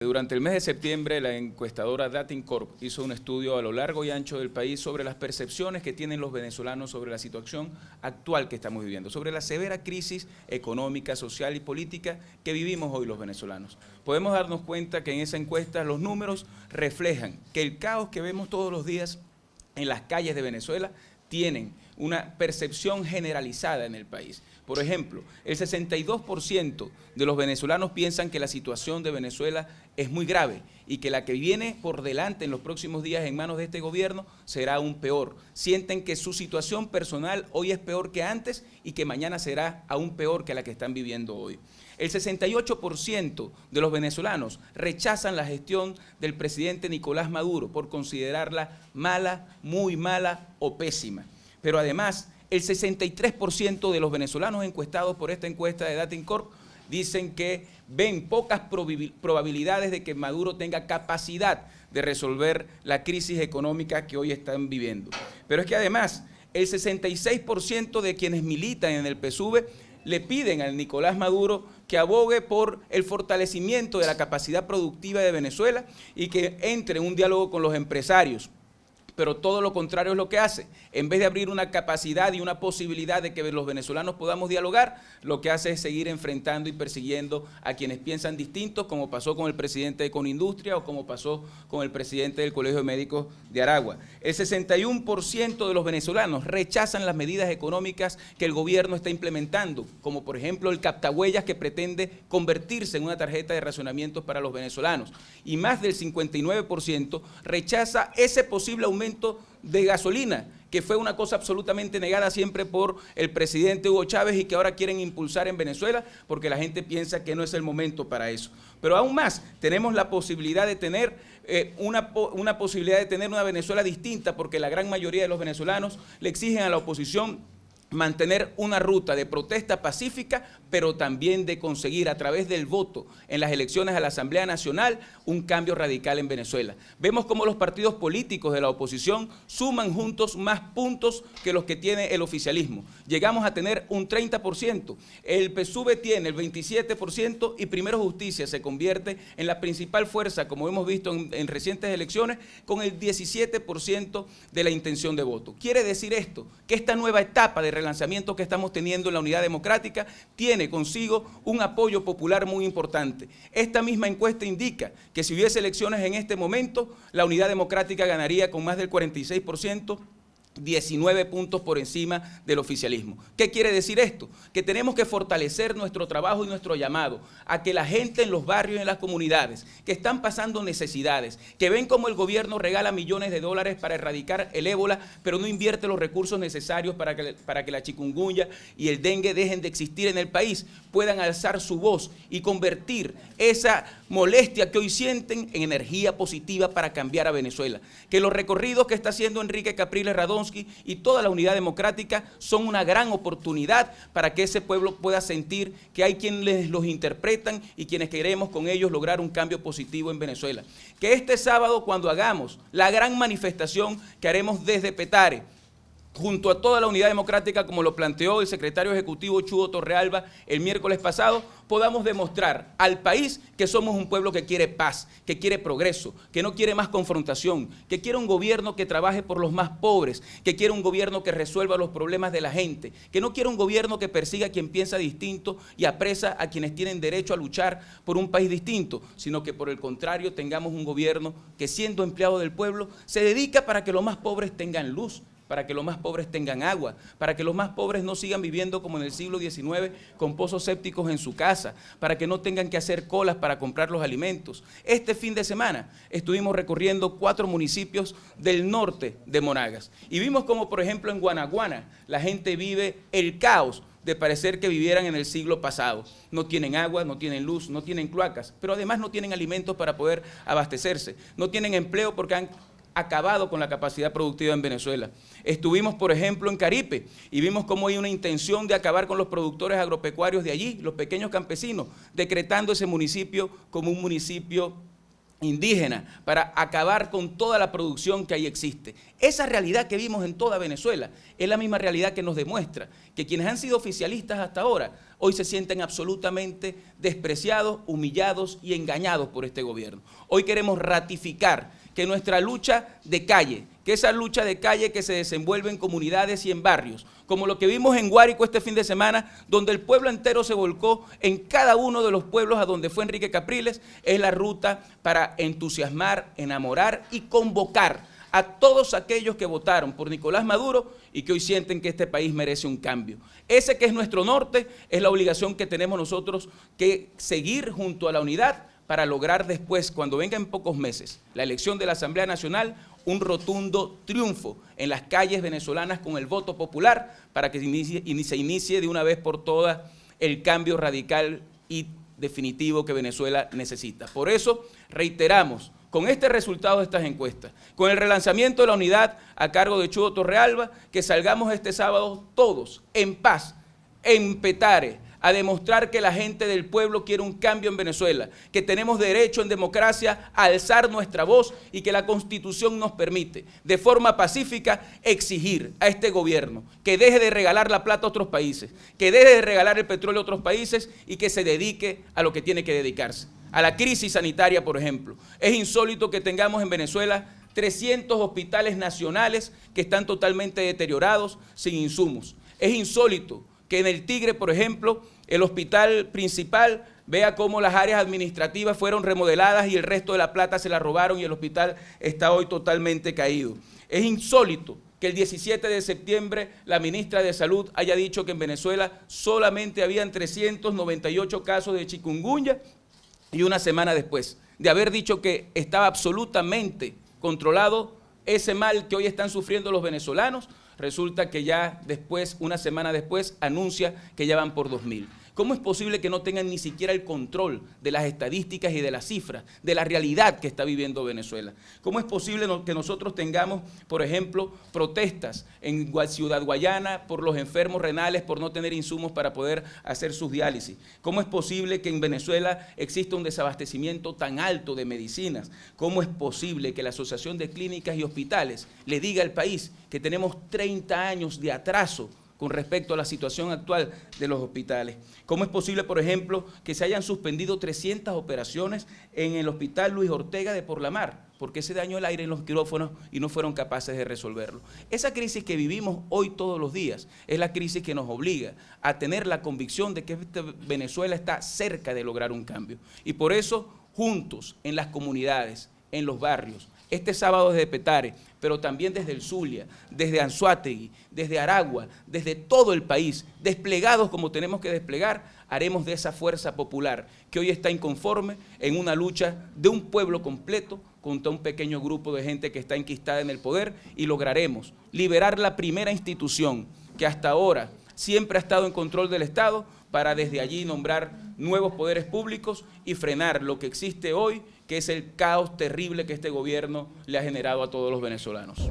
Durante el mes de septiembre, la encuestadora Datincorp hizo un estudio a lo largo y ancho del país sobre las percepciones que tienen los venezolanos sobre la situación actual que estamos viviendo, sobre la severa crisis económica, social y política que vivimos hoy los venezolanos. Podemos darnos cuenta que en esa encuesta los números reflejan que el caos que vemos todos los días en las calles de Venezuela tienen una percepción generalizada en el país. Por ejemplo, el 62% de los venezolanos piensan que la situación de Venezuela es muy grave y que la que viene por delante en los próximos días en manos de este gobierno será aún peor. Sienten que su situación personal hoy es peor que antes y que mañana será aún peor que la que están viviendo hoy. El 68% de los venezolanos rechazan la gestión del presidente Nicolás Maduro por considerarla mala, muy mala o pésima. Pero además, el 63% de los venezolanos encuestados por esta encuesta de Datincorp dicen que ven pocas probabilidades de que Maduro tenga capacidad de resolver la crisis económica que hoy están viviendo. Pero es que además, el 66% de quienes militan en el PSUV le piden al Nicolás Maduro que abogue por el fortalecimiento de la capacidad productiva de Venezuela y que entre en un diálogo con los empresarios. Pero todo lo contrario es lo que hace. En vez de abrir una capacidad y una posibilidad de que los venezolanos podamos dialogar, lo que hace es seguir enfrentando y persiguiendo a quienes piensan distintos, como pasó con el presidente de Conindustria o como pasó con el presidente del Colegio de Médicos de Aragua. El 61% de los venezolanos rechazan las medidas económicas que el gobierno está implementando, como por ejemplo el captahuellas que pretende convertirse en una tarjeta de racionamientos para los venezolanos. Y más del 59% rechaza ese posible aumento de gasolina, que fue una cosa absolutamente negada siempre por el presidente Hugo Chávez y que ahora quieren impulsar en Venezuela porque la gente piensa que no es el momento para eso. Pero aún más, tenemos la posibilidad de tener una Venezuela distinta porque la gran mayoría de los venezolanos le exigen a la oposición mantener una ruta de protesta pacífica, pero también de conseguir a través del voto en las elecciones a la Asamblea Nacional un cambio radical en Venezuela. Vemos cómo los partidos políticos de la oposición suman juntos más puntos que los que tiene el oficialismo. Llegamos a tener un 30%, el PSUV tiene el 27% y Primero Justicia se convierte en la principal fuerza, como hemos visto en recientes elecciones, con el 17% de la intención de voto. Quiere decir esto, que esta nueva etapa de relanzamiento que estamos teniendo en la Unidad Democrática tiene consigo un apoyo popular muy importante. Esta misma encuesta indica que si hubiese elecciones en este momento, la Unidad Democrática ganaría con más del 46%, 19 puntos por encima del oficialismo. ¿Qué quiere decir esto? Que tenemos que fortalecer nuestro trabajo y nuestro llamado a que la gente en los barrios y en las comunidades que están pasando necesidades, que ven cómo el gobierno regala millones de dólares para erradicar el ébola, pero no invierte los recursos necesarios para que la chikungunya y el dengue dejen de existir en el país, puedan alzar su voz y convertir esa molestia que hoy sienten en energía positiva para cambiar a Venezuela. Que los recorridos que está haciendo Enrique Capriles Radonsky y toda la Unidad Democrática son una gran oportunidad para que ese pueblo pueda sentir que hay quienes los interpretan y quienes queremos con ellos lograr un cambio positivo en Venezuela. Que este sábado, cuando hagamos la gran manifestación que haremos desde Petare, junto a toda la Unidad Democrática, como lo planteó el secretario ejecutivo Chugo Torrealba el miércoles pasado, podamos demostrar al país que somos un pueblo que quiere paz, que quiere progreso, que no quiere más confrontación, que quiere un gobierno que trabaje por los más pobres, que quiere un gobierno que resuelva los problemas de la gente, que no quiere un gobierno que persiga a quien piensa distinto y apresa a quienes tienen derecho a luchar por un país distinto, sino que por el contrario tengamos un gobierno que, siendo empleado del pueblo, se dedica para que los más pobres tengan luz, para que los más pobres tengan agua, para que los más pobres no sigan viviendo como en el siglo XIX con pozos sépticos en su casa, para que no tengan que hacer colas para comprar los alimentos. Este fin de semana estuvimos recorriendo 4 municipios del norte de Monagas y vimos como, por ejemplo, en Guanaguana la gente vive el caos de parecer que vivieran en el siglo pasado. No tienen agua, no tienen luz, no tienen cloacas, pero además no tienen alimentos para poder abastecerse, no tienen empleo porque han acabado con la capacidad productiva en Venezuela. Estuvimos, por ejemplo, en Caripe y vimos cómo hay una intención de acabar con los productores agropecuarios de allí, los pequeños campesinos, decretando ese municipio como un municipio indígena para acabar con toda la producción que ahí existe. Esa realidad que vimos en toda Venezuela es la misma realidad que nos demuestra que quienes han sido oficialistas hasta ahora hoy se sienten absolutamente despreciados, humillados y engañados por este gobierno. Hoy queremos ratificar que nuestra lucha de calle, que esa lucha de calle que se desenvuelve en comunidades y en barrios, como lo que vimos en Guárico este fin de semana, donde el pueblo entero se volcó en cada uno de los pueblos a donde fue Enrique Capriles, es la ruta para entusiasmar, enamorar y convocar a todos aquellos que votaron por Nicolás Maduro y que hoy sienten que este país merece un cambio. Ese que es nuestro norte es la obligación que tenemos nosotros que seguir junto a la unidad para lograr después, cuando venga en pocos meses, la elección de la Asamblea Nacional, un rotundo triunfo en las calles venezolanas con el voto popular para que se inicie de una vez por todas el cambio radical y definitivo que Venezuela necesita. Por eso reiteramos, con este resultado de estas encuestas, con el relanzamiento de la unidad a cargo de Chugo Torrealba, que salgamos este sábado todos en paz, en Petare, a demostrar que la gente del pueblo quiere un cambio en Venezuela, que tenemos derecho en democracia a alzar nuestra voz y que la Constitución nos permite, de forma pacífica, exigir a este gobierno que deje de regalar la plata a otros países, que deje de regalar el petróleo a otros países y que se dedique a lo que tiene que dedicarse, a la crisis sanitaria, por ejemplo. Es insólito que tengamos en Venezuela 300 hospitales nacionales que están totalmente deteriorados, sin insumos. Es insólito que en el Tigre, por ejemplo, el hospital principal vea cómo las áreas administrativas fueron remodeladas y el resto de la plata se la robaron y el hospital está hoy totalmente caído. Es insólito que el 17 de septiembre la ministra de Salud haya dicho que en Venezuela solamente habían 398 casos de chikungunya y una semana después de haber dicho que estaba absolutamente controlado ese mal que hoy están sufriendo los venezolanos, resulta que ya después, una semana después, anuncia que ya van por 2.000. ¿Cómo es posible que no tengan ni siquiera el control de las estadísticas y de las cifras, de la realidad que está viviendo Venezuela? ¿Cómo es posible que nosotros tengamos, por ejemplo, protestas en Ciudad Guayana por los enfermos renales, por no tener insumos para poder hacer sus diálisis? ¿Cómo es posible que en Venezuela exista un desabastecimiento tan alto de medicinas? ¿Cómo es posible que la Asociación de Clínicas y Hospitales le diga al país que tenemos 30 años de atraso con respecto a la situación actual de los hospitales? ¿Cómo es posible, por ejemplo, que se hayan suspendido 300 operaciones en el Hospital Luis Ortega de Por la Mar? Porque se dañó el aire en los quirófanos y no fueron capaces de resolverlo. Esa crisis que vivimos hoy todos los días es la crisis que nos obliga a tener la convicción de que Venezuela está cerca de lograr un cambio. Y por eso, juntos, en las comunidades, en los barrios, este sábado desde Petare, pero también desde el Zulia, desde Anzoátegui, desde Aragua, desde todo el país, desplegados como tenemos que desplegar, haremos de esa fuerza popular que hoy está inconforme en una lucha de un pueblo completo contra un pequeño grupo de gente que está enquistada en el poder y lograremos liberar la primera institución que hasta ahora siempre ha estado en control del Estado para desde allí nombrar nuevos poderes públicos y frenar lo que existe hoy, que es el caos terrible que este gobierno le ha generado a todos los venezolanos.